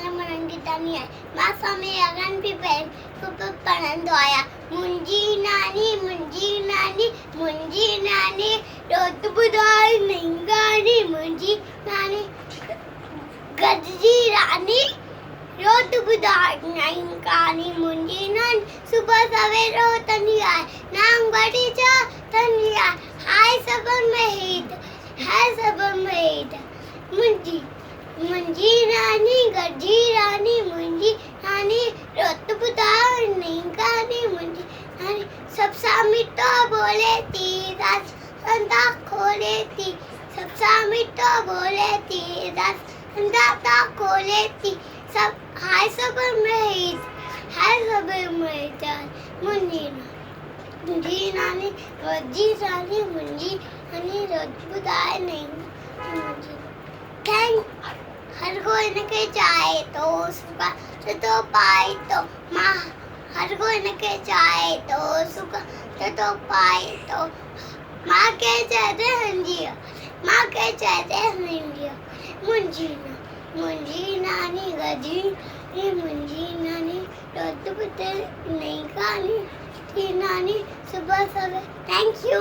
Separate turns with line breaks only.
नाला मनंगिता नहीं है मासा में अगन भी पहन कुप पढ़ंदो आया मुंजी नानी रोत बुधाई नहीं गानी मुंजी नानी गजी रानी रोत बुधाई नहीं गानी मुंजी नानी सुबह सवेरे तनी आए नांग बड़ी चा तनी आए हाय सबन में मुंजी रानी गजी रानी मुंजी रानी रोत बुधाई नहीं गानी मुंजी रानी सब सामी तो बोले थी दास संता खोले थी सब सामी तो बोले थी दास संता खोले थी सब हाय सब में मुंजी नानी गजी रानी मुंजी रानी रोत बुधाई नहीं मुंजी थैंक हर कोई न के चाहे तो सुखा तो पाए तो माँ हर कोई न के चाहे तो सुखा तो पाए तो माँ के चाहते हंजिया माँ के चाहते हंजिया मुंजी नानी गजी मुंजी नानी रोत बुधाई नहीं गानी नानी सुबह सवेरे थैंक यू।